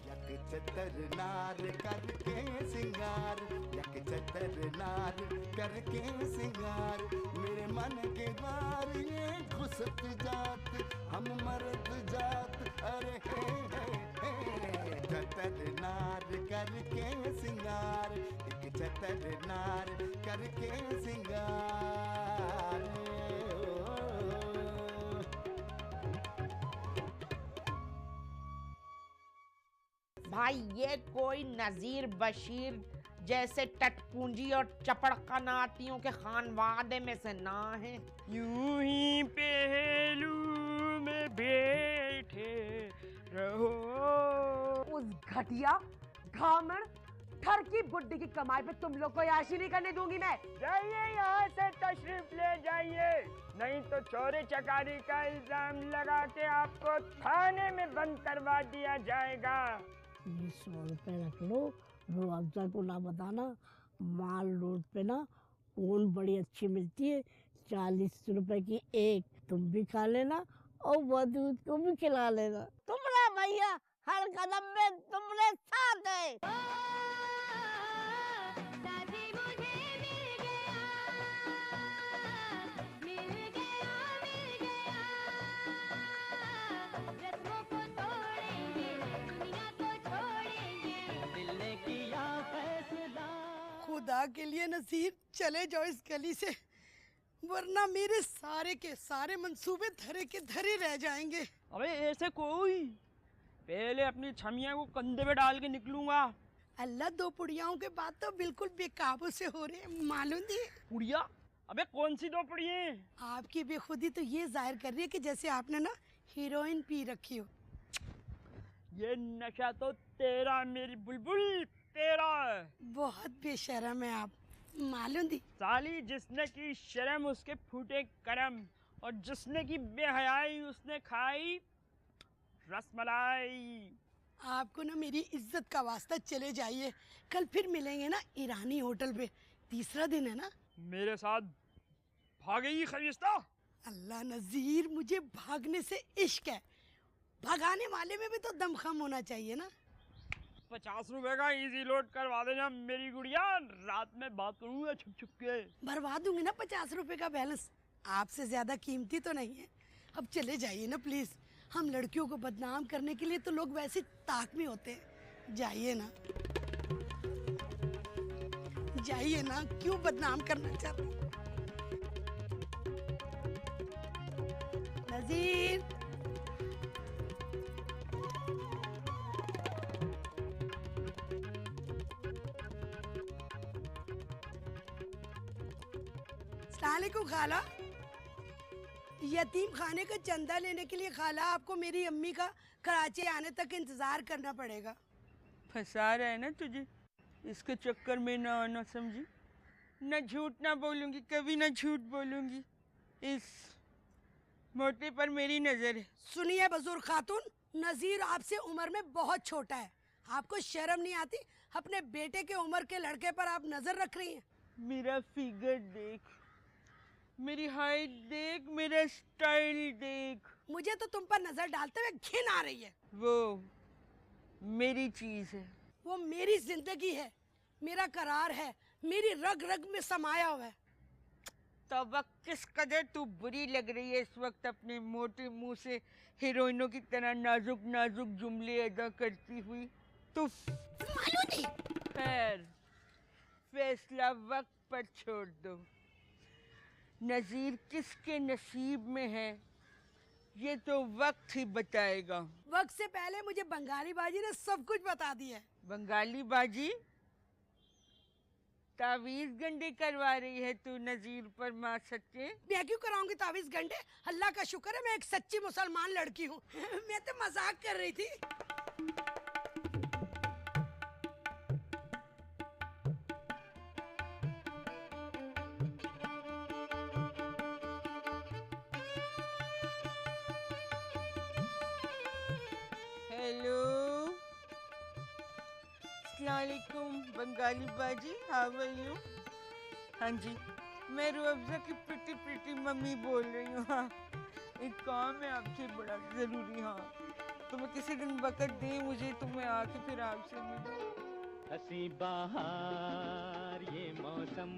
यक चतर नार करके सिंगार, यक चतर नार करके सिंगार, मेरे मन के द्वार ये घुसत जात, हम मर्द जात, अरे हे चतर नार करके सिंगार, एक चतर नार करके सिंगार। भाई ये कोई नजीर बशीर जैसे टटपूंजी और चपड़कनातियों के खानवादे में से ना है। यूं ही पहलू में बैठे रहो। उस घटिया घामड़ ठर की बुड्ढी की कमाई पे तुम लोग को याशी नहीं करने दूंगी मैं। जाइए यहाँ से, तशरीफ ले जाइए, नहीं तो चोरी चकारी का इल्जाम लगा के आपको थाने में बंद करवा दिया जाएगा। 100 रुपए रख लो, वो अफजल को ना बताना। माल रोड पे ना ऊन बड़ी अच्छी मिलती है, 40 रुपए की एक, तुम भी खा लेना और वो दूध को भी खिला लेना। तुम्हारा भैया हर कदम में तुम्हारे साथ है। खुदा के लिए नसीर चले जाओ इस गली से, वरना मेरे सारे के सारे मंसूबे धरे के धरे रह जाएंगे। अबे ऐसे कोई, पहले अपनी छमिया को कंधे पे डाल के निकलूंगा। अल्लाह, 2 पुड़ियाओं के बाद तो बिल्कुल बेकाबू से हो रहे हैं, मालूम नहीं। पुड़िया? अबे कौन सी 2 पुड़िया? आपकी बेखुदी तो ये जाहिर कर रही है कि जैसे आपने ना हीरोइन पी रखी हो। ये नशा तो तेरा मेरी बुलबुल, तेरा। बहुत बेशरम है आप, मालूम दी। साली, जिसने की शर्म उसके फूटे करम, और जिसने की बेहयाई उसने खाई रसमलाई। आपको ना मेरी इज्जत का वास्ता, चले जाइए, कल फिर मिलेंगे ना ईरानी होटल पे, तीसरा दिन है ना। मेरे साथ भागेगी खबीस्ता? अल्लाह नजीर, मुझे भागने से इश्क है, भगाने वाले में भी तो दमखम होना चाहिए ना। 50 रुपए का इजी लोड करवा देना मेरी गुड़िया, रात में बात करूंगा छुप छुप के। भरवा दूंगी ना 50 रुपए का बैलेंस, आपसे ज्यादा कीमती तो नहीं है। अब चले जाइए ना प्लीज, हम लड़कियों को बदनाम करने के लिए तो लोग वैसे ताक में होते हैं। जाइए ना, जाइए ना, क्यों बदनाम करना चाहते हैं? नजीर, अस्सलामुअलैकुम खाला। यतीम खाने का चंदा लेने के लिए खाला आपको मेरी अम्मी का कराची आने तक इंतजार करना पड़ेगा। फंसा रहा है ना तुझे, इसके चक्कर में ना आना, समझी? ना झूठ ना बोलूंगी, कभी ना झूठ बोलूंगी, इस मोटे पर मेरी नजर है। सुनिए बुजुर्ग खातून, नजीर आपसे उम्र में बहुत छोटा है, आपको शर्म नहीं आती? अपने बेटे के उम्र के लड़के पर आप नजर रख रही हैं। मेरा फिगर देख, मेरी हाइट देख, मेरा स्टाइल देख। मुझे तो तुम पर नजर डालते हुए घिन आ रही है। वो मेरी चीज है, वो मेरी जिंदगी है, मेरा करार है, मेरी रग रग में समाया हुआ है। तो वक्त किस कदर तू बुरी लग रही है इस वक्त, अपने मोटे मुंह से हीरोइनों की तरह नाजुक नाजुक जुमले अदा करती हुई। तू मालूम नहीं। खैर, फैसला वक्त पर छोड़ दो। नजीर किसके नसीब में है ये तो वक्त ही बताएगा। वक्त से पहले मुझे बंगाली बाजी ने सब कुछ बता दिया है। बंगाली बाजी? तावीज गंडे करवा रही है तू नजीर पर, माँ सच्चे? मैं क्यों कराऊंगी तावीज गंडे? अल्लाह का शुक्र है मैं एक सच्ची मुसलमान लड़की हूँ। मैं तो मजाक कर रही थी। हेलो, अस्सलामुअलैकुम बंगाली बाजी, हाउ आर यू? हाँ जी, मैं रूअफ़ज़ा की प्रिटी प्रिटी मम्मी बोल रही हूँ। हाँ, एक काम है आपसे बड़ा ज़रूरी। हाँ, तुम्हें किसी दिन वक्त दे मुझे तो मैं आके फिर आपसे मिलूं। हंसी बहार ये मौसम,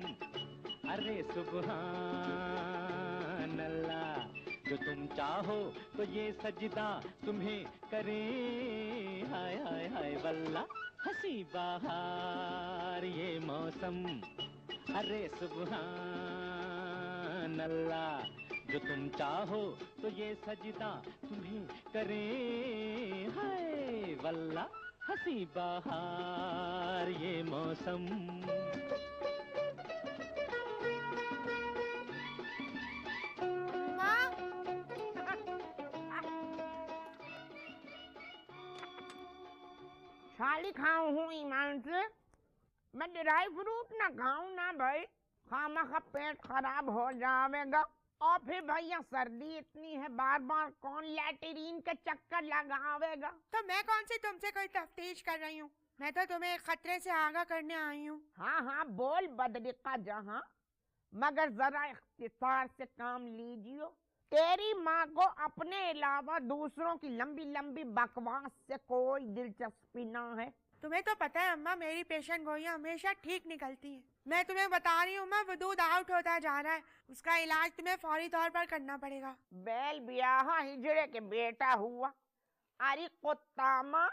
अरे सुबहान अल्लाह, जो तुम चाहो तो ये सजदा तुम्हें करे, हाय हाय हाय वल्ला। हंसी बहार ये मौसम, अरे सुबहान अल्लाह, जो तुम चाहो तो ये सजदा तुम्हें करे, हाय वल्ला। हंसी बहार ये मौसम। खाली खाऊं हूँ ईमान से, मैं ड्राई फ्रूट ना खाऊं ना भाई, खामा का पेट खराब हो जाएगा। और फिर भैया सर्दी इतनी है, बार बार कौन लैट्रीन के चक्कर लगावेगा। तो मैं कौन सी तुमसे कोई तफ्तीश कर रही हूँ, मैं तो तुम्हें खतरे से आगाह करने आई हूँ। हाँ हाँ बोल बदली का जहाँ, मगर जरा इख्तिसार से काम लीजिए। तेरी माँ को अपने अलावा दूसरों की लंबी लंबी बकवास से कोई दिलचस्पी ना है। तुम्हें तो पता है अम्मा, मेरी पेशेंट गोलियां हमेशा ठीक निकलती हैं। मैं तुम्हें बता रही हूँ, मैं वजूद आउट होता जा रहा है, उसका इलाज तुम्हें फौरी तौर पर करना पड़ेगा। बैल ब्याह हिजड़े के बेटा हुआ। अरे कुत्तामा,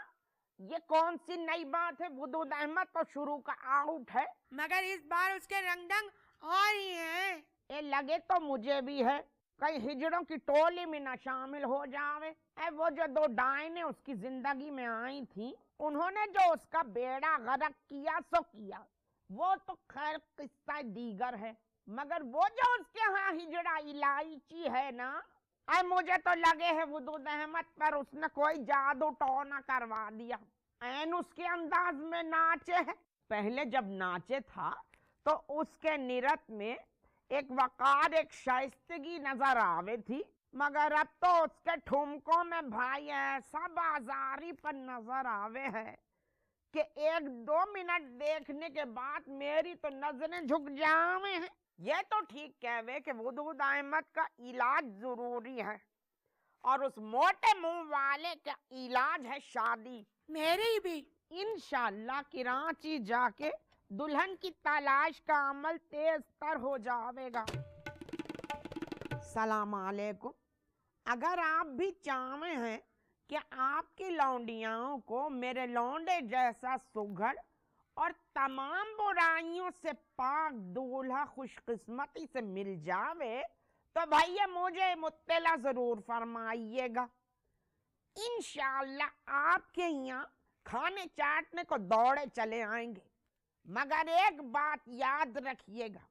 ये कौन सी नई बात है? वजूद अहमद तो शुरू का आउट है, मगर इस बार उसके रंगढंग और ही हैं। ये लगे तो मुझे भी है, कहीं हिजड़ों की टोली में न शामिल हो जावे। वो जो दो डायने उसकी जिंदगी में आई थी, उन्होंने जो उसका बेड़ा गर्क किया सो किया, वो तो खैर किस्सा दीगर है। मगर वो जो उसके यहाँ हिजड़ा इलायची है ना, मुझे तो लगे है वजूद अहमद पर उसने कोई जादू टोना करवा दिया। ऐन उसके अंदाज में नाचे है। पहले जब नाचे था तो उसके निरत में एक वकार, एक शाइस्तगी नजर आवे थी, मगर अब तो उसके ठुमकों में भाई ऐसा बाजारी पर नजर आवे है कि 1-2 मिनट देखने के बाद मेरी तो नजरें झुक जावे हैं। ये तो ठीक कहवे कि वजूद अहमद का इलाज जरूरी है, और उस मोटे मुंह वाले का इलाज है शादी। मेरी भी इंशाल्लाह कराची जाके दुल्हन की तलाश का अमल तेज तर हो जाएगा। सलाम अलैकुम। अगर आप भी चाहते हैं कि आपकी लौंडियाओं को मेरे लौंडे जैसा सुघड़ और तमाम बुराइयों से पाक दूल्हा खुशकिस्मती से मिल जावे, तो भैया मुझे मुत्तला जरूर फरमाइएगा। इंशाअल्लाह आपके यहाँ खाने चाटने को दौड़े चले आएंगे। मगर एक बात याद रखिएगा,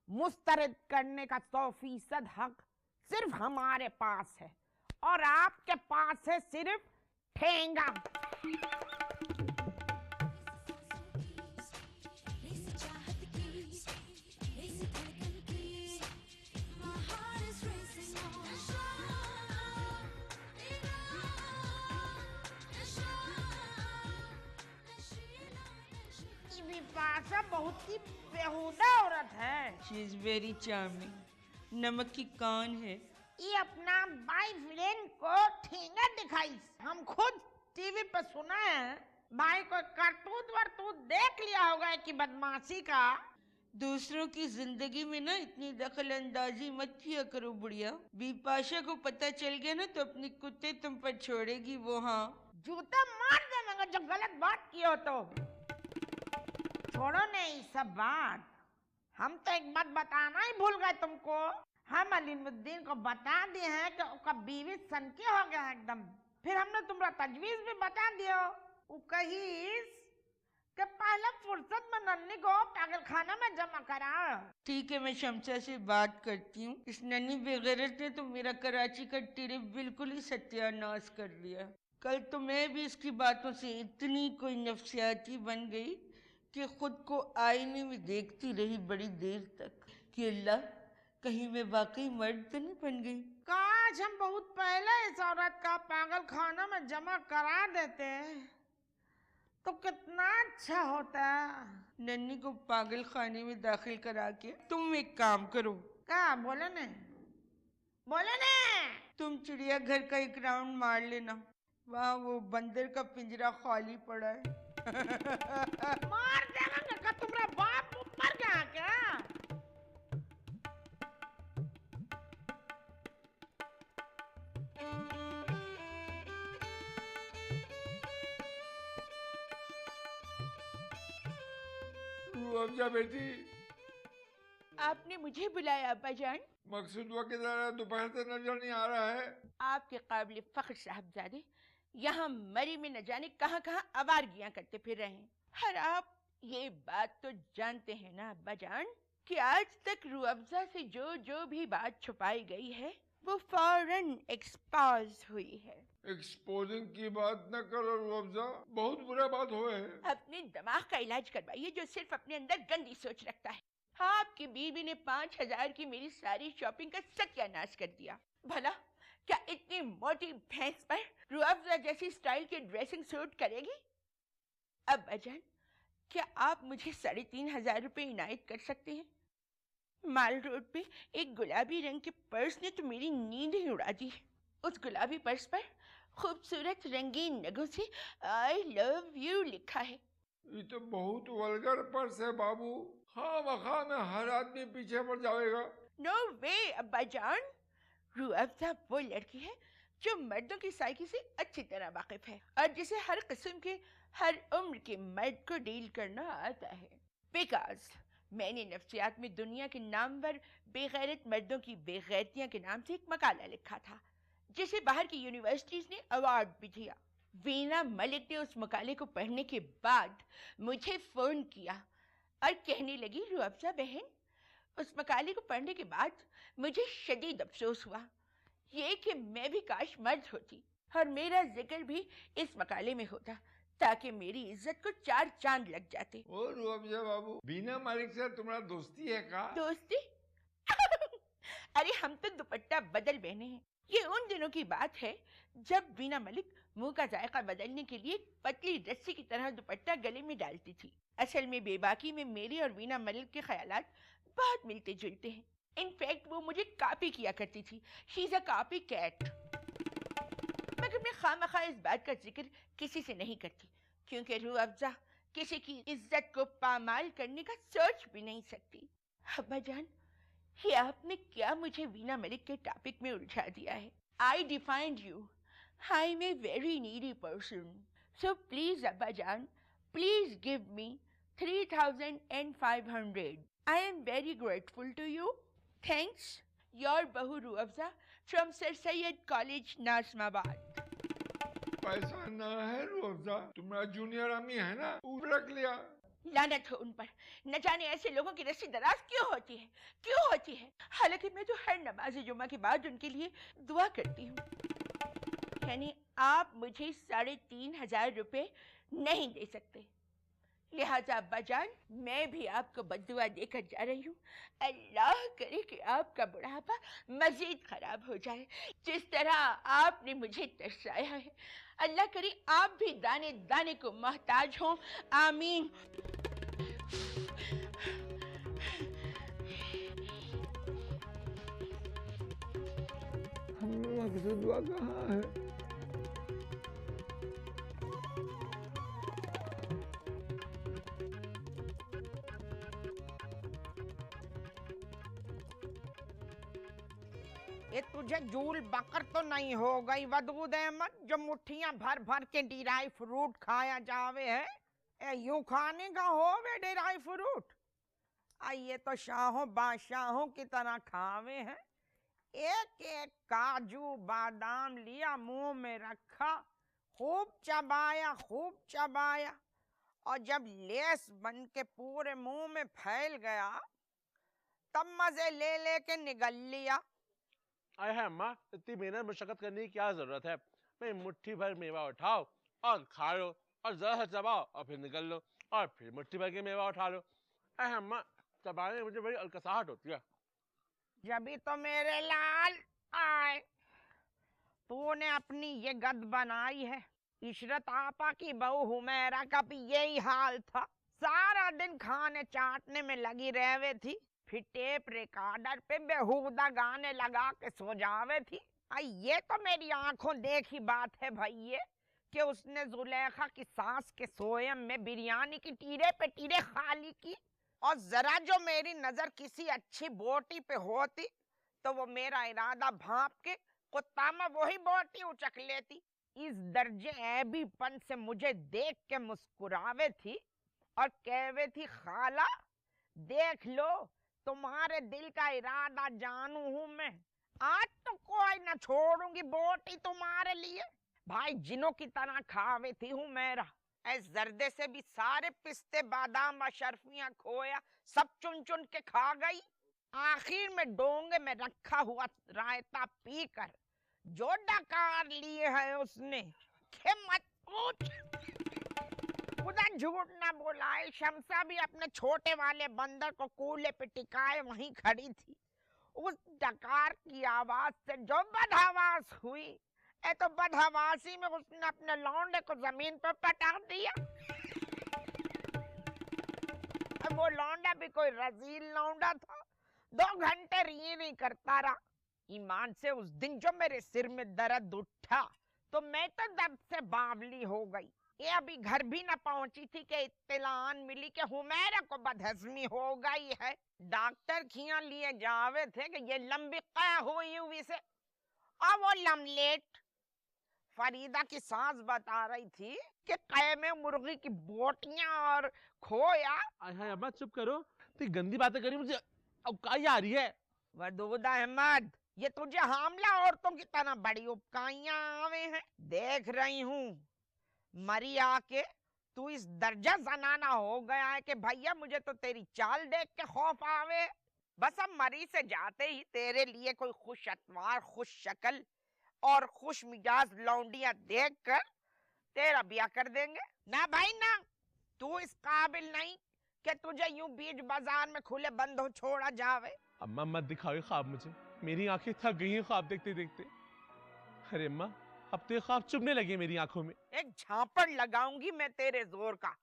मुस्तरद करने का 100% हक सिर्फ हमारे पास है, और आपके पास है सिर्फ ठेंगा। विपाशा बहुत ही बेहुदा औरत है। शी इज वेरी चार्मिंग, नमक की कान है। ये अपना बॉयफ्रेंड को ठेंगा दिखाई। हम खुद टीवी पर सुना है, भाई को करतूत वरतूत देख लिया होगा कि बदमाशी का। दूसरों की जिंदगी में ना इतनी दखल अंदाजी मत किया करो बुढ़िया। बिपाशा को पता चल गया ना तो अपने कुत्ते तुम पर छोड़ेगी वो। हाँ, जूता मार देना जो गलत बात की हो तो। छोड़ो नहीं सब बात, हम तो एक बात बताना ही भूल गए तुमको। हम अलीमुद्दीन को बता दिए हैं कि उसका बीवी सनकी हो गया एकदम। फिर हमने तुम्हारा तजवीज भी बता दियो। वो कहीस कि पहले फुर्सत में नन्नी को पागल खाना में जमा करा। ठीक है, मैं शमशा से बात करती हूँ। इस नन्ही बेगैरत ने तो मेरा कराची का ट्रिप बिल्कुल ही सत्यानाश कर दिया। कल तो मैं भी इसकी बातों से इतनी कोई नफसियाती बन गई कि खुद को आईने में देखती रही बड़ी देर तक कि अल्लाह, कहीं मैं वाकई मर्द तो नहीं बन गई। काश हम बहुत पहले इस औरत का पागल खाना में जमा करा देते तो कितना अच्छा होता। नन्नी को पागल खाने में दाखिल करा के तुम एक काम करो। क्या? बोले ने तुम चिड़ियाघर का एक राउंड मार लेना। वहाँ वो बंदर का पिंजरा खाली पड़ा है। मार देगा का तुम्हारा बाप ऊपर गया क्या? अफजा बेटी, आपने मुझे बुलाया अब्बाजान? मकसूद हुआ कि जरा दोपहर से नजर नहीं आ रहा है। आपके काबिल फख्र साहबजादे यहाँ मरी में न जाने कहाँ कहाँ आवारगियाँ करते फिर रहे हैं। और आप ये बात तो जानते हैं ना अब्बाजान कि आज तक रूह अफ़ज़ा से जो जो भी बात छुपाई गई है वो फौरन एक्सपोज हुई है। एक्सपोजिंग की बात न करो रूह अफ़ज़ा, बहुत बुरा बात हुआ है। अपने दिमाग का इलाज करवाइए जो सिर्फ अपने अंदर गंदी सोच रखता है। आपकी बीवी ने 5,000 की मेरी सारी शॉपिंग का सत्यानाश कर दिया। भला क्या इतनी मोटी भैंस पर रूह अफ़ज़ा जैसी स्टाइल की ड्रेसिंग सूट करेगी? अब अजान, क्या आप मुझे 3,500 रुपए इनायत कर सकते हैं? माल रोड पे एक गुलाबी रंग के पर्स ने तो मेरी नींद ही उड़ा दी। उस गुलाबी पर्स पर खूबसूरत रंगीन नगों से आई लव यू लिखा है। ये तो बहुत वल्गर पर्स है बाबू। हाँ वखा में हर आदमी पीछे पड़ जाएगा। नो वे अब्बाजान, रूह अफ़ज़ा वो लड़की है जो मर्दों की साइकी से अच्छी तरह वाकिफ है और जिसे हर किस्म के हर उम्र के मर्द को डील करना आता है। बिकॉज मैंने नफ्सियात में दुनिया के नामवर बेगैरत मर्दों की बेगैरतियां के नाम से एक मकाला लिखा था जिसे बाहर की यूनिवर्सिटीज ने अवार्ड भी दिया। वीना मलिक ने उस मकाले को पढ़ने के बाद मुझे फोन किया और कहने लगी, रूह अफ़ज़ा बहन, उस मकाले को पढ़ने के बाद मुझे शदीद अफसोस हुआ ये कि मैं भी काश मर्द होती और मेरा जिक्र भी इस मकाले में होता ताकि मेरी इज्जत को 4 चांद लग जाते। ओ रूह अफ़ज़ा बाबू, बीना मालिक से तुम्हारा दोस्ती है का? दोस्ती? अरे हम तो दुपट्टा बदल बहने हैं। ये उन दिनों की बात है जब वीना मलिक मुंह का जायका बदलने के लिए पतली रस्सी की तरह दुपट्टा गले में डालती थी। असल में बेबाकी में मेरी और वीना मलिक के ख्यालात बहुत मिलते जुलते हैं। इनफैक्ट वो मुझे कॉपी किया करती थी। She is a copycat. मगर मैं खामखा इस बात का जिक्र किसी से नहीं करती क्योंकि रूह अफ़ज़ा किसी की इज्जत को पामाल करने का सोच भी नहीं सकती। अब्बाजान, ये आपने क्या मुझे वीना मलिक के टॉपिक में उलझा दिया है। I defined you. I am a very needy person. So please अब्बाजान, please give me 3,500. I am very grateful to you. Thanks. Your Bahu Ruh Afza from Sir Syed College, Nasimabad. पैसा ना है रूह अफ़ज़ा, तुम्हारा junior अम्मी है ना, वो रख लिया। लानत हो उन पर। न जाने ऐसे लोगों की रस्सी दराज क्यों होती है। हालांकि मैं तो हर नमाज जुमा के बाद उनके लिए दुआ करती हूँ। यानी आप मुझे 3,500 रुपए नहीं दे सकते। लिहाजा अब्बाजान, मैं भी आपको बद्दुआ देकर जा रही हूँ। अल्लाह करे कि आपका बुढ़ापा मजीद खराब हो जाए जिस तरह आपने मुझे तरसाया है। अल्लाह करे आप भी दाने दाने को मोहताज हों। आमीन। मकसूद हुआ कहाँ है? ये तुझे जूल बकर तो नहीं हो गई वदूद अहमद जो मुट्ठियां भर भर के ड्राई फ्रूट खाया जावे है? यूं खाने का हो वे ड्राई फ्रूट? ये तो शाहों बादशाहों की तरह खावे हैं। एक एक काजू बादाम लिया, मुंह में रखा, खूब चबाया और जब लेस बन के पूरे मुंह में फैल गया तब मजे ले के निगल लिया। आए है अम्मा, इतनी मेहनत मशक्कत करने की क्या जरूरत है? मैं मुट्ठी भर मेवा उठाओ और खा लो और जरा सा चबाओ और फिर निकल लो और फिर मुट्ठी भर के मेवा उठा लो। आए अम्मा, चबाने में मुझे बड़ी अलकसाहट होती है। जभी तो मेरे लाल आए तूने अपनी ये गद बनाई है। इशरत आपा की बहू हुमैरा का भी यही हाल था। सारा दिन खाने चाटने में लगी रहवे थी, फिर टेप रिकॉर्डर पे बेहुदा गाने लगा के सो जावे थी। ये तो मेरी आंखों देखी बात है भैया कि उसने जुलेखा की सास के सोयम में बिरयानी की टीरे पे टीरे खाली की, और जरा जो मेरी नजर किसी अच्छी बोटी पे होती तो वो मेरा इरादा भांप के कुत्ता में वही बोटी उचक लेती। इस दर्जे ऐबीपन से मुझे देख के मुस्कुरावे थी और कहवे थी, खाला देख लो तुम्हारे दिल का इरादा जानू हूं मैं, आज तो कोई ना छोड़ूंगी बोटी तुम्हारे लिए। भाई जिनों की तरह खावे थी हूँ मेरा, ऐस जर्दे से भी सारे पिस्ते बादाम अशरफियां खोया सब चुन चुन के खा गई। आखिर में डोंगे में रखा हुआ रायता पीकर जो डकार लिए है उसने के मत पूछ। उधर झूठ ना बोलाए, शमसा भी अपने छोटे वाले बंदर को कूले पे टिकाए वहीं खड़ी थी। उस डकार की आवाज से जो बदहवास हुई, तो बदहवासी में उसने अपने लौंडे को जमीन पर पटक दिया। वो लौंडा भी कोई रजील लौंडा था, 2 घंटे री करता रहा। ईमान से उस दिन जो मेरे सिर में दर्द उठा तो मैं तो दर्द से बावली हो गई। ये अभी घर भी न पहुंची थी कि इत्तलान मिली कि हुमैरा को बदहजमी हो गई है। डॉक्टर खिया लिए जावे थे कि ये लंबी कै हुई हुई से, और वो लमलेट फरीदा की सास बता रही थी कि कै में मुर्गी की बोटियां और खोया। हाय अम्मा चुप करो, तो गंदी बातें करी, मुझे अब काय आ रही है। वदूद अहमद, ये तुझे हामला औरतों की तरह बड़ी उपकाइयां आवे हैं। देख रही हूँ मरी आके तू इस दर्जा जनाना हो गया है कि भैया मुझे तो तेरी चाल देख के खौफ आवे। बस अब मरी से जाते ही तेरे लिए कोई खुश अतवार, खुश शक्ल और खुश मिजाज लौंडियां देखकर तेरा ब्याह कर देंगे। ना भाई ना, तू इस काबिल नहीं कि तुझे यूं बीच बाजार में खुले बंद हो छोड़ा जावे। अम्मा मत दिखाओ ख्वाब मुझे, मेरी आंखें थक गई हैं ख्वाब देखते देखते। अरे अम्मा अब तो ख्वाब चुभने लगे मेरी आंखों में। एक झापड़ लगाऊंगी मैं तेरे जोर का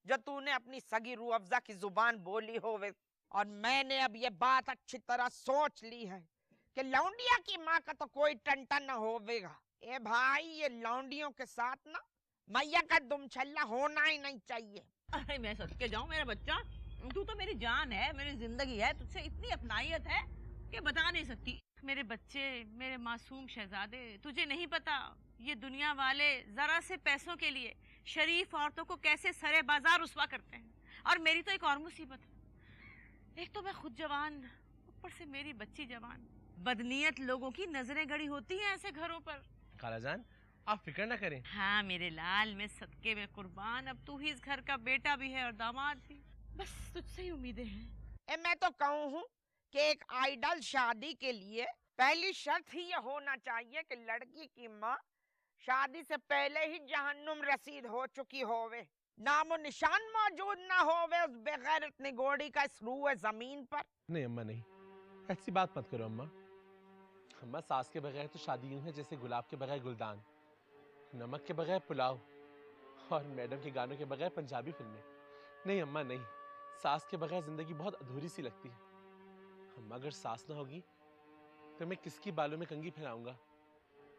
जो तूने अपनी सगी रूह अफ़ज़ा की जुबान बोली होवे। और मैंने अब ये बात अच्छी तरह सोच ली है कि लौंडिया की माँ का तो कोई टंटा न होवेगा। ए भाई, ये लौंडियों के साथ ना मैया का दुमछल्ला होना ही नहीं चाहिए। अरे मैं सदके जाऊं मेरा बच्चा, तू तो मेरी जान है, मेरी जिंदगी है, तुझसे इतनी अपनाइयत है कि बता नहीं सकती। मेरे बच्चे, मेरे मासूम शहजादे, तुझे नहीं पता ये दुनिया वाले जरा से पैसों के लिए शरीफ औरतों को कैसे सरे बाजार रुस्वा करते हैं। और मेरी तो एक और मुसीबत है, एक तो मैं खुद जवान, ऊपर से मेरी बच्ची जवान। बदनीयत लोगों की नजरें गड़ी होती हैं ऐसे घरों पर। खालाजान आप फिक्र ना करें। हाँ मेरे लाल, मैं सदके में कुर्बान, अब तू ही इस घर का बेटा भी है और दामाद भी। बस तुझसे ही उम्मीदें हैं। मैं तो कहूँ हूँ कि एक आइडल शादी के लिए पहली शर्त ही ये होना चाहिए कि लड़की की माँ शादी से पहले ही जहन्नुम रसीद हो चुकी होवे, नामो निशान मौजूद ना होवे उस बेगैरत निगोड़ी का इस रूए जमीन पर। नहीं अम्मा नहीं, ऐसी बात मत करो अम्मा। अम्मा सास के बगैर तो शादी यूं है जैसे गुलाब के बगैर गुलदान, नमक के बगैर पुलाव और मैडम के गानों के बगैर पंजाबी फिल्में। नहीं अम्मा नहीं, सास के बगैर जिंदगी बहुत अधूरी सी लगती है। अम्मा अगर सास ना होगी तो मैं किसकी बालों में कंघी फैलाऊंगा,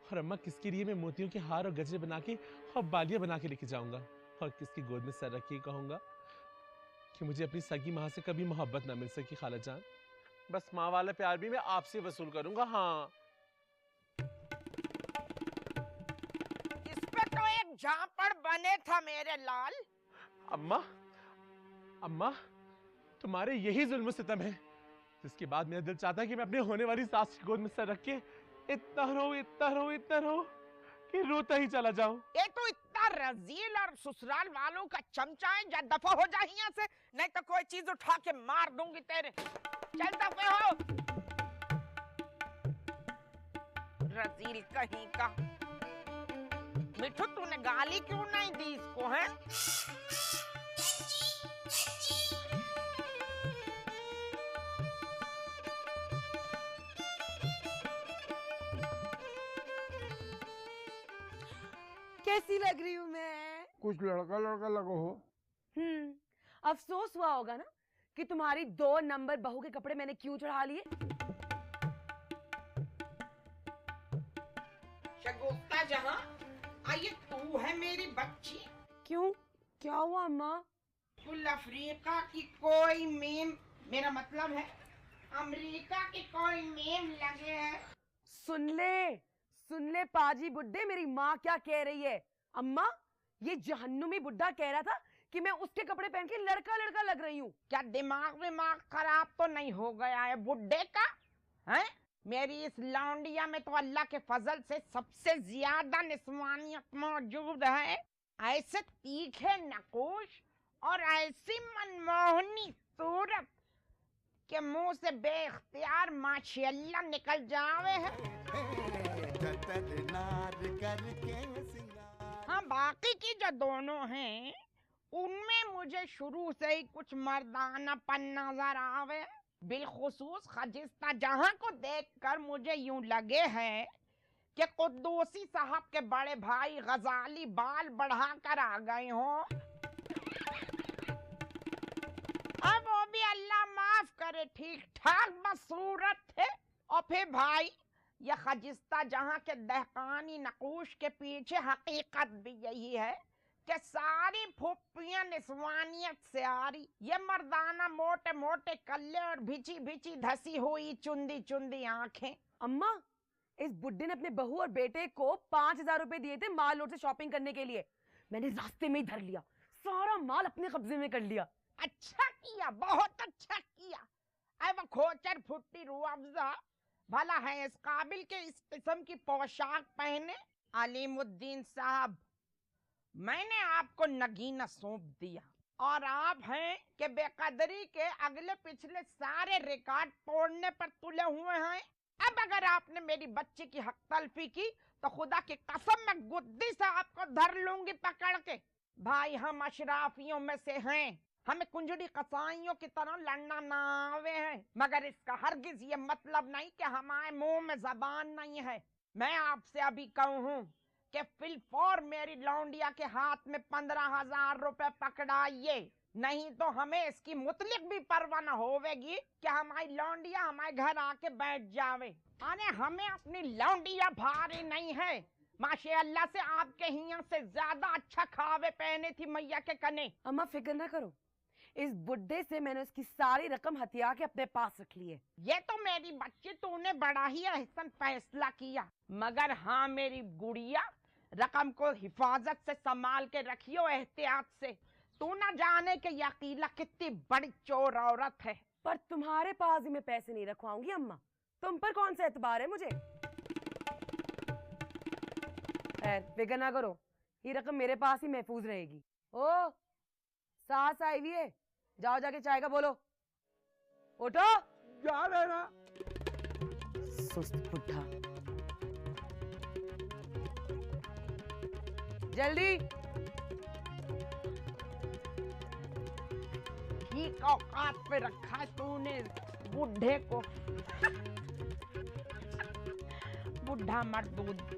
और अम्मा किसके लिए मैं मोतियों के हार और गजरे बना के और बालियां बना के लेके जाऊंगा, और किसकी गोद में सर रख के कहूंगा कि मुझे अपनी सगी माँ से कभी मोहब्बत ना मिल सकी खालाजान। बस माँ वाला प्यार भी मैं आपसे वसूल करूंगा। हाँ इस पे तो एक झापड़ बने था मेरे लाल। अम्मा, अम्मा तुम्हारे यही जुल्म सितम है जिसके बाद मेरा दिल चाहता है कि मैं अपने होने वाली सास की गोद में सर रख के इतना रो इतना रो इतना रो कि रोता ही चला जाऊं। ये तो इतना रजील और ससुराल वालों का चमचा है, जा दफा हो जा यहाँ से, नहीं तो कोई चीज उठा के मार दूंगी तेरे। चल दफे हो, रजील कहीं का। मिठू तूने गाली क्यों नहीं दी इसको है? कैसी लग रही हूँ मैं? कुछ लड़का लड़का लगो हो। अफसोस हुआ होगा ना कि तुम्हारी 2 नंबर बहू के कपड़े मैंने क्यों चढ़ा लिए। शगुफ्ता जहां, ये तू है मेरी बच्ची? क्यों, क्या हुआ अम्मा? कुल अफ्रीका की कोई मेम, मेरा मतलब है अमेरिका की कोई मेम लगे है। सुन ले पाजी बुड्ढे, मेरी माँ क्या कह रही है। अम्मा, ये जहन्नुमी बुड्ढा कह रहा था कि मैं उसके कपड़े पहन के लड़का लड़का लग रही हूँ। क्या दिमाग खराब तो नहीं हो गया है बुड्ढे का? हैं? मेरी इस लौंडिया में तो अल्लाह के फजल से सबसे ज्यादा निस्वानियत मौजूद है। ऐसे तीखे नकुश और ऐसी मनमोहनी सूरत के मुंह से बेख्तियार माशाअल्लाह निकल जावे है। हाँ, बाकी की जो दोनों हैं उनमें मुझे शुरू से ही कुछ मर्दानापन नजर आवे। बिलखुसूस खजिस्ता जहां को देखकर मुझे यूं लगे है कि कुद्दूसी साहब के बड़े भाई गजाली बाल बढ़ाकर आ गए हों। अब वो भी अल्लाह माफ करे ठीक ठाक बसूरत थे। और फिर भाई, ये खजिस्ता जहां के दहकानी नकूश के पीछे हकीकत भी यही है कि सारी फुप्पियां निस्वानियत से आ रही। ये मर्दाना मोटे मोटे कल्ले और भिची भिची धसी हुई चुंदी चुंदी आंखें। अम्मा, इस बुड्ढे ने अपने बहू और बेटे को 5,000 रुपए दिए थे माल रोड से शॉपिंग करने के लिए। मैंने रास्ते में ही धर लिया, सारा माल अपने कब्जे में कर लिया। अच्छा किया, बहुत अच्छा किया। अब खोचर फुट्टी रूह अफ़ज़ा भला है इस काबिल के इस किस्म की पोशाक पहने। अलीमुद्दीन साहब, मैंने आपको नगीना सौंप दिया और आप हैं कि बेकदरी के अगले पिछले सारे रिकॉर्ड तोड़ने पर तुले हुए हैं। अब अगर आपने मेरी बच्ची की हक तलफी की तो खुदा की कसम मैं गुद्दी से आपको धर लूंगी पकड़ के। भाई, हम अशराफियों में से हैं, हमें कुंजड़ी कसाईयों की तरह लड़ना ना आवे है, मगर इसका हरगिज ये मतलब नहीं कि हमारे मुंह में जबान नहीं है। मैं आपसे अभी कहूँ कि फिलफौर मेरी लौंडिया के हाथ में 15,000 रुपए पकड़ाइए, नहीं तो हमें इसकी मुतलिक भी परवाह न होवेगी कि हमारी लौंडिया हमारे घर आके बैठ जावे। अरे हमें अपनी लौंडिया भारी नहीं है, माशाअल्लाह से आपके हिया से ज्यादा अच्छा खावे पहने थी मैया के कने। अम्मा फिक्र ना करो, इस बुड्ढे से मैंने उसकी सारी रकम हथिया के अपने पास रख ली है। ये तो मेरी बच्ची, तूने बड़ा ही अहसन फैसला किया। मगर हाँ मेरी गुड़िया, रकम को हिफाजत से संभाल के रखियो, एहतियात से। तू ना जाने कि यकीला कितनी बड़ी चोर औरत है। पर तुम्हारे पास ही मैं पैसे नहीं रखवाऊंगी अम्मा, तुम पर कौन सा एतबार है मुझे। फिक्र ना करो, ये रकम मेरे पास ही महफूज रहेगी। ओ सास आई हुई है, जाओ जाके चाय का बोलो। उठो। जा रहे ना। सुस्त बुड्ढा, जल्दी। ठीक औकात पे रखा है तूने बुढ़े को। बुढ़ा मर्दूद।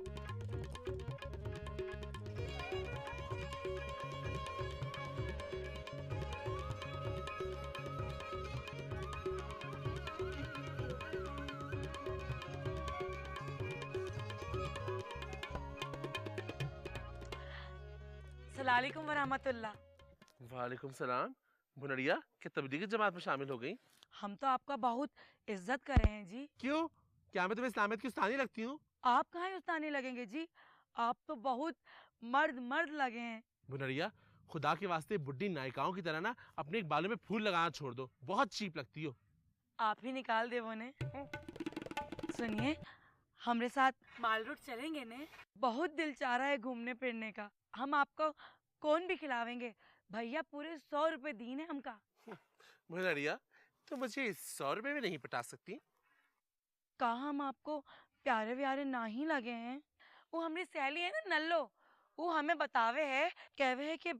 अस्सलामुअलैकुम वरहमतुल्लाह। वालेकुम सलाम। बुनरिया, क्या तबलीगी जमात में शामिल हो गई? हम तो आपका बहुत इज्जत कर रहे हैं जी। क्यों? क्या मैं तुम्हें इस्लामियत की उस्तानी लगती हूँ? आप कहाँ उस्तानी लगेंगे जी, आप तो बहुत मर्द लगे हैं। बुनरिया, खुदा के वास्ते बुड्ढी नायिकाओं की तरह ना अपने एक बालों में फूल लगाना छोड़ दो, बहुत चीप लगती हो। आप ही निकाल दे वो ने। सुनिए, हमारे साथ माल रोड चलेंगे ने? बहुत दिल चाह रहा है घूमने फिरने का। हम आपको कौन भी खिलावेंगे, भैया पूरे 100 रुपए दीन है हमका। बुनरिया, तो मुझे 100 रुपए में नहीं पटा सकती? कहा हम आपको प्यारे व्यारे ना ही लगे हैं। वो हमारी सहेली है ना नल्लो, वो हमें बतावे है, कहवे है कि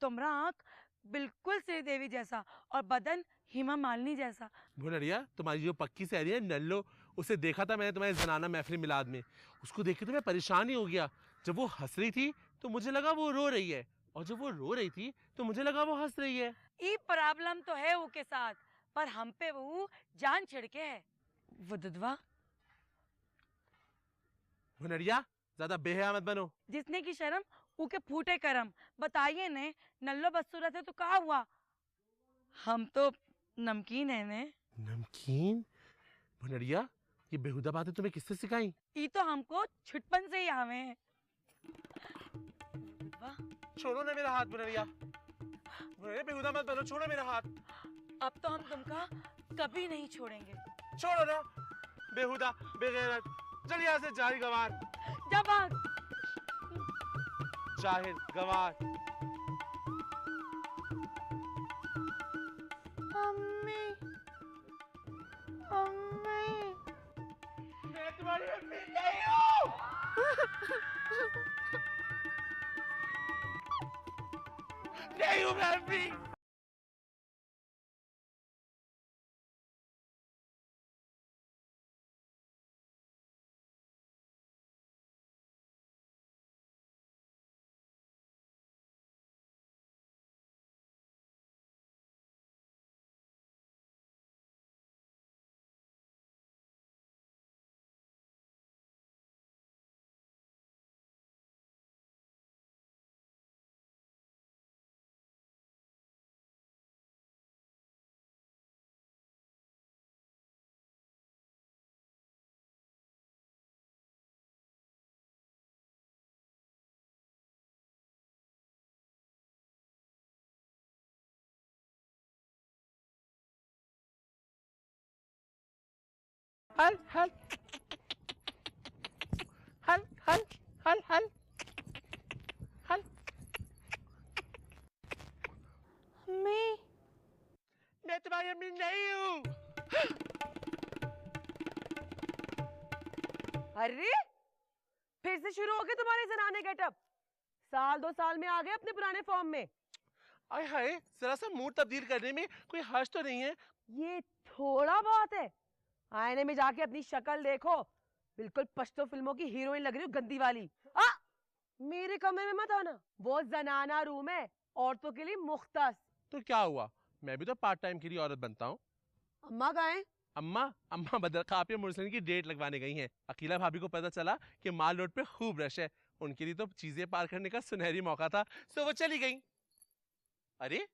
तुम्हारा आँख बिल्कुल श्रीदेवी जैसा और बदन हिमा मालिनी जैसा। बुनरिया, तुम्हारी जो पक्की सहेली है नल्लो, उसे देखा था मैंने तुम्हारे जनाना महफिल मिलाद में। उसको देख के तो मैं परेशान ही हो गया। जब वो हंस रही थी तो मुझे लगा वो रो रही है, और जब वो रो रही थी तो मुझे लगा वो हंस रही है। ये प्रॉब्लम तो है वो के साथ, पर हम पे वो जान छिड़के है। वो दुधवा। बुनरिया, ज्यादा बेहया मत बनो। जिसने की शर्म ऊके फूटे करम। बताइए ने, नल्लो बदसूरत है तो क्या हुआ? हम तो नमकीन है ने। नमकीन? भुनरिया, ये बेहुदा बातें तुम्हें किससे सिखाई? ये तो हमको छुटपन से ही आवे हैं। छोड़ो ना मेरा हाथ भुनरिया। भुनरिया बेहुदा मत बनो, छोड़ो मेरा हाथ। अब तो हम तुमका कभी नहीं छोड़ेंगे। छोड़ो ना, बेहुदा बेगैरत। चल यहाँ से जाहिर गवार। जा भाग। जाहिर गवार। अम्मी, अम्मी, मैं तुम्हारी अम्मी नहीं हूँ। नहीं हूँ मैं अम्मी। हल हल हल हल हल हल हल। अम्मी, मैं तुम्हारी अम्मी नहीं हूँ। अरे फिर से शुरू हो गए तुम्हारे जनाने गेटअप। साल 2 साल में आ गए अपने पुराने फॉर्म में। आय हाय, जरा सा मूड तब्दील करने में कोई हर्ज तो नहीं है? ये थोड़ा बहुत है। आईने में जाके अपनी शक्ल देखो, बिल्कुल पश्तो फिल्मों की हीरोइन लग रही हो, गंदी वाली। आ! मेरे कमरे में मत आना, वो जनाना रूम है, औरतों के लिए मुख्तस। तो क्या हुआ, मैं भी तो पार्ट टाइम के लिए औरत बनता हूँ। अम्मा कहाँ हैं? अम्मा अम्मा बदरखापिया मुरसली की डेट लगवाने गई हैं। अकीला भाभी को पता चला कि माल रोड पे खूब रश है, उनके लिए तो चीजें पार करने का सुनहरी मौका था, तो वो चली गई। अरे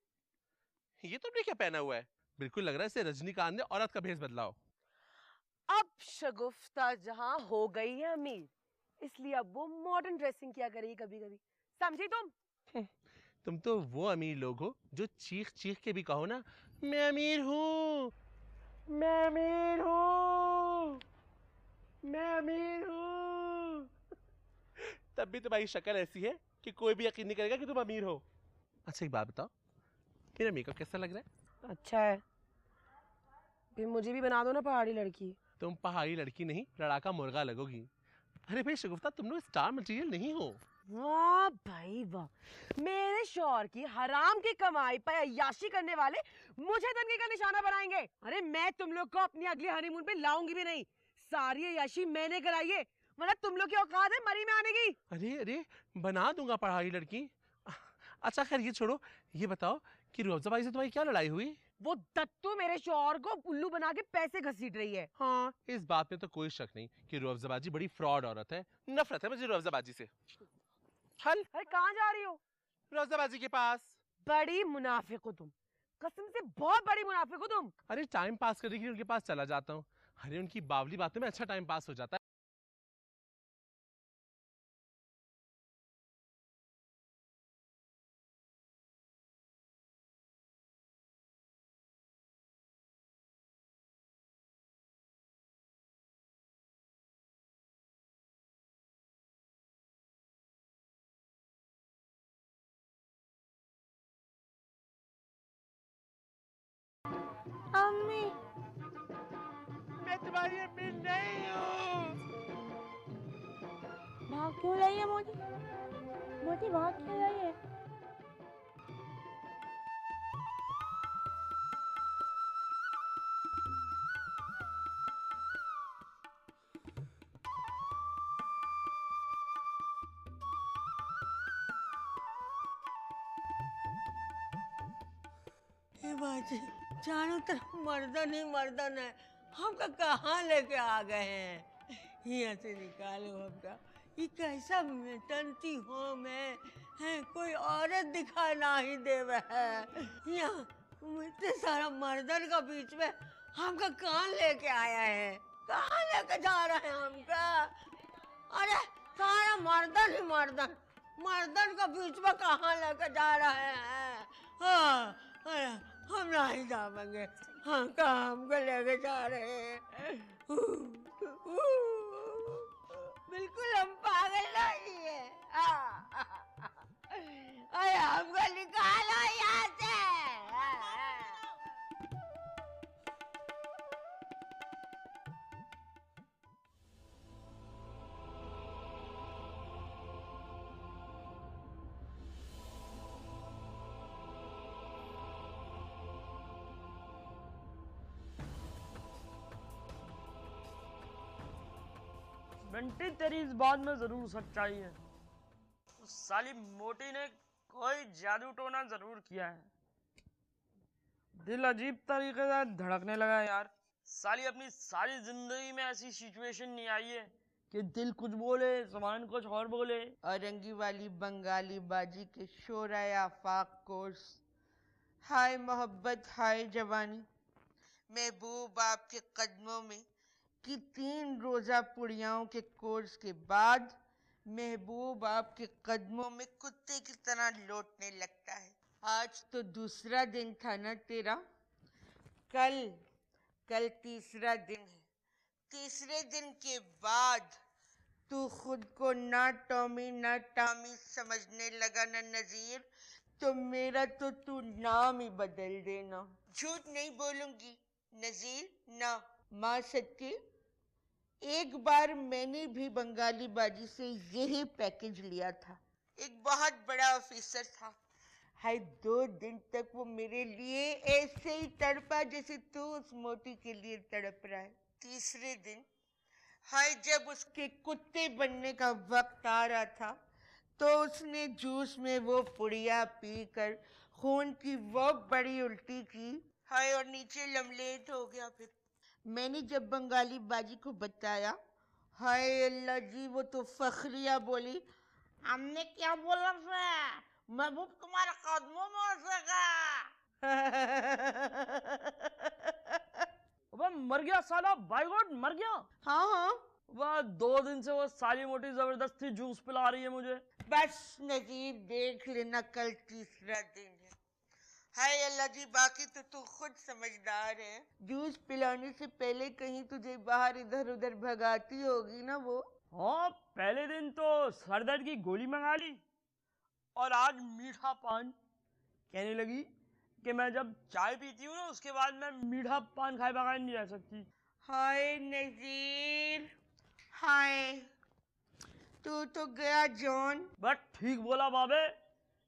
ये तुमने क्या पहना हुआ है? बिल्कुल लग रहा है इसे रजनीकांत ने औरत का भेष बदला हो। अब शगुफ्ता जहां हो गई है अमीर, इसलिए अब वो मॉडर्न ड्रेसिंग किया करेगी कभी कभी, समझी तुम? तुम तो वो अमीर लोग हो जो चीख चीख के भी कहो ना, मैं अमीर हूँ, मैं अमीर हूँ, मैं अमीर हूँ। तब भी तुम्हारी शक्ल ऐसी है कि कोई भी यकीन नहीं करेगा कि तुम अमीर हो। अच्छा एक बात बताओ, मेरा मेकअप कैसा लग रहा है? अच्छा है। फिर मुझे भी बना दो ना पहाड़ी लड़की। तुम पहाड़ी लड़की नहीं, लड़ाका मुर्गा लगोगी। अरे भाई शगुफ्ता, तुम लोग स्टार मटेरियल नहीं हो। वाह भाई वाह, मेरे शौहर की हराम की कमाई पर अय्याशी करने वाले मुझे दंगे का निशाना बनाएंगे। अरे मैं तुम लोग को अपनी अगली हनीमून पे लाऊंगी भी नहीं। सारी अय्याशी मैंने कराई है, मतलब तुम लोग की औकात है मरी में आने की। अरे अरे बना दूंगा पहाड़ी लड़की। अच्छा खैर ये छोड़ो, ये बताओ कि रोज़ा भाई से तुम्हारी क्या लड़ाई हुई? वो दत्तू मेरे शौहर को उल्लू बना के पैसे घसीट रही है। हाँ, इस बात में तो कोई शक नहीं कि रोज़ाबाजी बड़ी फ्रॉड औरत है। नफरत है मुझे रोज़ाबाजी से। हल। अरे कहाँ जा रही हो? रोज़ाबाजी के पास। बड़ी मुनाफिक हो तुम, कसम से बहुत बड़ी मुनाफिक हो तुम। अरे टाइम पास करने के लिए उनके पास चला जाता हूँ। अरे उनकी बावली बातों में अच्छा टाइम पास हो जाता है। अम्मी, मैं तुम्हारी अम्मी नहीं हूँ। भाग क्यों रही है मोदी? मोदी भाग क्यों रही है? ये बात चारों तरफ मर्दन ही मर्दन है, हमका कहाँ लेके आ गए हैं? यहाँ से निकालो हमका, ये कैसा तनती हो मैं है, कोई औरत दिखाई ना ही देवे है। यहाँ इतने सारा मर्दन का बीच में हमका कहाँ लेके आया है, कहाँ लेके जा रहे हैं हमका? अरे सारा मर्दन ही मर्दन, मर्दन का बीच में कहाँ लेके जा रहे हैं? हाँ, अरे हम नहीं जाएंगे, हम कहाँ हमको लेके जा रहे हैं? बिल्कुल हम पागल नहीं है। अरे हमको निकालो यहाँ से। बंटी तेरी इस बात में जरूर सच्चाई है। उस साली मोटी ने कोई जादू टोना जरूर किया है। दिल अजीब तरीके से धड़कने लगा यार। साली अपनी सारी जिंदगी में ऐसी सिचुएशन नहीं आई है कि दिल कुछ बोले ज़बान कुछ और बोले। औरंगी वाली बंगाली बाजी के शोराए आफाक कोर्स, हाय मोहब्बत हाय जवानी, महबूब आपके कदमों में कि 3 रोजा पुड़ियाओं के कोर्स के बाद महबूब आपके कदमों में कुत्ते की तरह लौटने लगता है। आज तो दूसरा दिन था ना तेरा, कल तीसरा दिन है। तीसरे दिन के बाद तू खुद को ना टॉमी ना टॉमी समझने लगा ना नजीर, तो मेरा तो तू नाम ही बदल देना। झूठ नहीं बोलूंगी नजीर, ना माँ सच्ची, एक बार मैंने भी बंगाली बाजी से यही पैकेज लिया था। एक बहुत बड़ा ऑफिसर था, हाय 2 दिन तक वो मेरे लिए ऐसे ही तड़पा जैसे तू उस मोटी के लिए तड़प रहा है। तीसरे दिन हाय जब उसके कुत्ते बनने का वक्त आ रहा था, तो उसने जूस में वो पुड़िया पीकर खून की वो बड़ी उल्टी की, हाय और नीचे लमलेट हो गया। फिर मैंने जब बंगाली बाजी को बताया, हाय अल्लाह जी, वो तो फखरिया बोली, हमने क्या बोला था, महबूब तुम्हारे कदमों में हो सका। अबे मर गया साला, बाय गॉड मर गया। हाँ वह 2 दिन से वो साली मोटी जबरदस्ती जूस पिला रही है मुझे। बस नजीब देख लेना, कल तीसरा दिन है। हाय अल्लाह जी, बाकी तो तू खुद समझदार है। जूस पिलाने से पहले कहीं तुझे बाहर इधर उधर भगाती होगी ना वो। हाँ, पहले दिन तो सरदर्द की गोली मंगा ली और आज मीठा पान। कहने लगी कि मैं जब चाय पीती हूँ ना, उसके बाद मैं मीठा पान खाए बगैर नहीं रह सकती। हाय नजीर, हाय तू तो गया जॉन। बट ठीक बोला बाबे,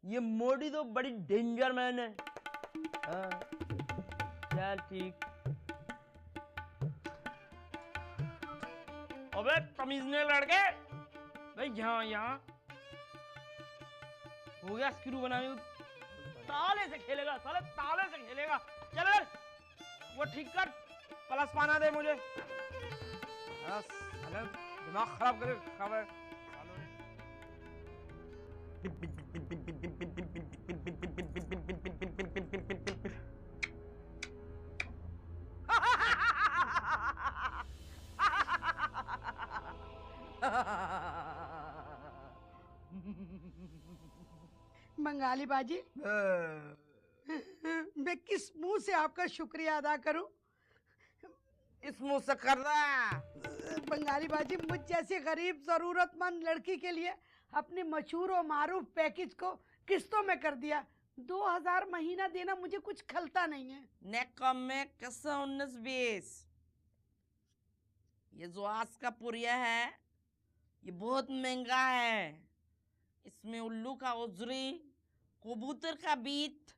ये मोटी तो बड़ी डेंजर मैन है। हाँ, चल ठीक। अबे तमीज़ने लड़के, भाई यहाँ हो गया स्क्रू बनाने। ताले से खेलेगा साले, ताले से खेलेगा। चल वो ठीक कर, प्लस पाना दे मुझे। साले दिमाग खराब करे खबर। बंगाली बाजी, मैं किस मुंह से आपका शुक्रिया अदा करूं? इस मुंह से कर रहा। बंगाली बाजी, मुझ जैसी गरीब जरूरतमंद लड़की के लिए अपने मशहूर और मारूफ पैकेज को किस्तों में कर दिया। 2000 महीना देना मुझे कुछ खलता नहीं है। ने कम में कैसा 19-20। ये जो आज का पुरिया है, ये बहुत महंगा है। इसमें उल्लू का उजरी, कबूतर का बीट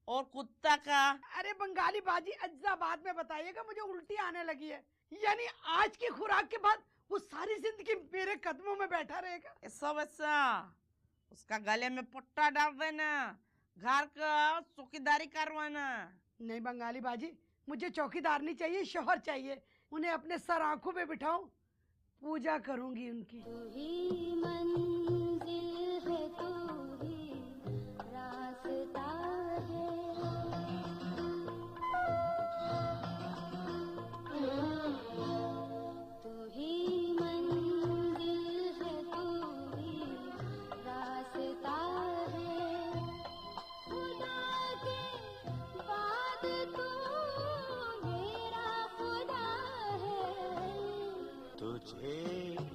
और कुत्ता का। अरे बंगाली बाजी, अज्जा बाद में बताइएगा, मुझे उल्टी आने लगी है। यानी आज की खुराक के बाद वो सारी जिंदगी मेरे कदमों में बैठा रहेगा। ऐसा वैसा उसका गले में पट्टा डाल देना, घर का चौकीदारी करवाना। नहीं बंगाली बाजी, मुझे चौकीदार नहीं चाहिए, शौहर चाहिए। उन्हें अपने सर आंखों पे बिठाऊं, पूजा करूंगी उनकी। तू ही मंजिल है, तू ही रास्ता है, तू ही मंजिल है, तू ही रास्ता है, खुदा के बाद तू मेरा खुदा है। तुझे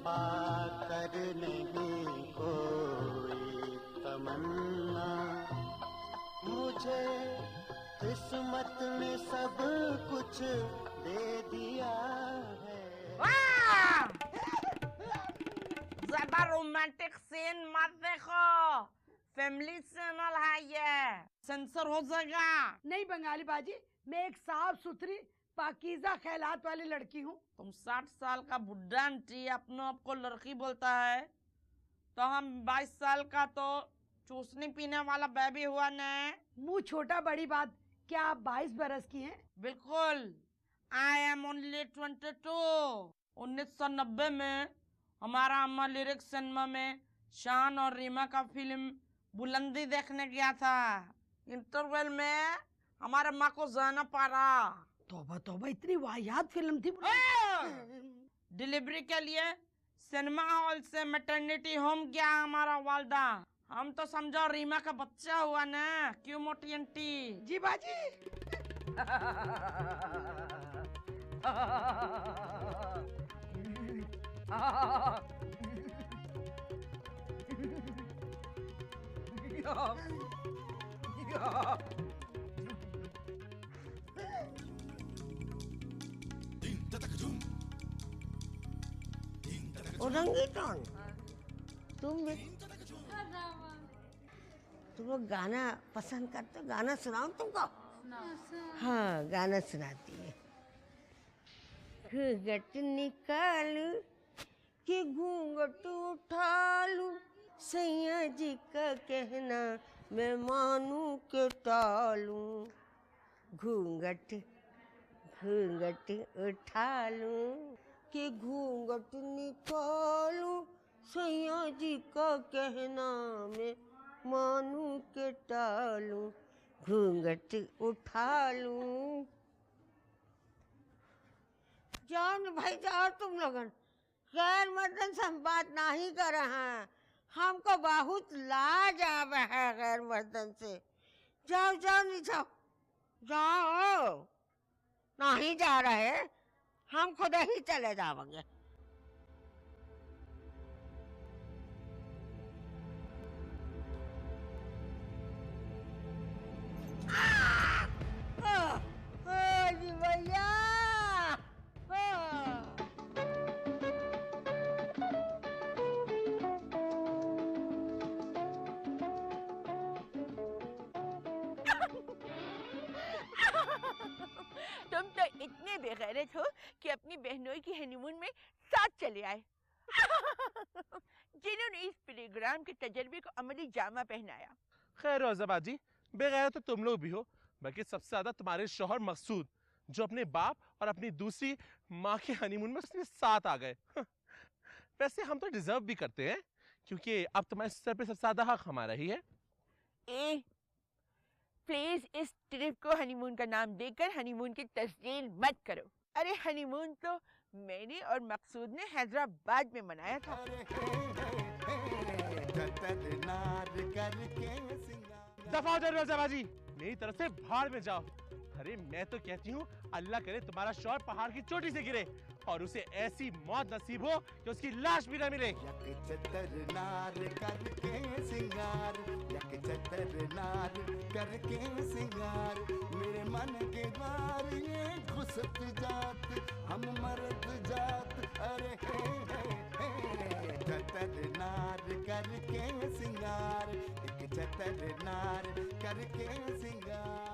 पाकर नहीं कोई तमन्ना, मुझे किस्मत ने सब कुछ दे दिया है। ज्यादा रोमांटिक सीन मत देखो, फैमिली चैनल है ये, सेंसर हो जाएगा। नहीं बंगाली बाजी, मैं एक साफ सुथरी पाकीज़ा ख्यालात वाली लड़की हूँ। तुम 60 साल का बुढ़ा आंटी अपने आप को लड़की बोलता है, तो हम 22 साल का तो चूसनी पीने वाला बेबी हुआ ने। मुंह छोटा बड़ी बात, क्या आप 22 बरस की हैं? बिल्कुल, आई एम ओनली 22। 1990 में हमारा अम्मा लिरिक्स सिनेमा में शान और रीमा का फिल्म बुलंदी देखने गया था। इंटरवल में हमारे माँ को जाना पड़ा। तौबा तौबा, इतनी वाहियात फिल्म थी। डिलीवरी के लिए सिनेमा हॉल से मैटरनिटी होम गया हमारा वालदा। हम तो समझो रीमा का बच्चा हुआ ना। क्यों मोटी आंटी? जी बाजी। ओरंगेटन, तुम लोग गाना पसंद करते हो? गाना सुनाऊं तुमको? हाँ, गाना सुनाती है। घूंघट निकालू कि घूंघट उठा लूं, सैया जी का कहना मैं मानू के टालूं। घूंघट घूंघट उठा लूं कि घूंघट निकालूं, सैया जी का कहना मैं मानू के टालूं। घूंघट उठा लूं। जाओ न भाई, जाओ तुम लोगन, गैर मर्दन से हम बात नहीं कर रहे हैं। हमको बहुत लाज आ रहा है गैर मर्दन से। जाओ जाओ, नहीं जाओ, जाओ। नहीं जा रहे, हम खुद ही चले जाएंगे। जी भैया, तुम तो इतने बेगैरत हो कि अपनी बहनोई की हनीमून में साथ चले आए। जिन्होंने इस प्रोग्राम के तजर्बे को अमली जामा पहनाया। खैर रोज़ा जी, बेगैरत तो तुम लोग भी हो, बल्कि सबसे ज्यादा तुम्हारे शौहर मकसूद, जो अपने बाप और अपनी दूसरी माँ के हनीमून में उसके साथ आ गए। वैसे हम तो डिजर्व भी करते हैं, क्योंकि अब तुम्हारे सर पे सबसे ज्यादा हक हमारा ही है। प्लीज इस ट्रिप को हनीमून का नाम देकर हनीमून की तस्दील मत करो। अरे हनीमून तो मैंने और मकसूद ने हैदराबाद में मनाया था। दफा हो जाओ रोज़ाबाजी, मेरी तरफ से भाड़ में जाओ। अरे मैं तो कहती हूँ अल्लाह करे तुम्हारा शौहर पहाड़ की चोटी से गिरे और उसे ऐसी मौत नसीब हो कि उसकी लाश भी न मिले। करके सिंगार मेरे मन के द्वार ये घुसत जात, हम मर्द जात। अरे चतर नार करके सिंगार, एक चतर नार करके सिंगार।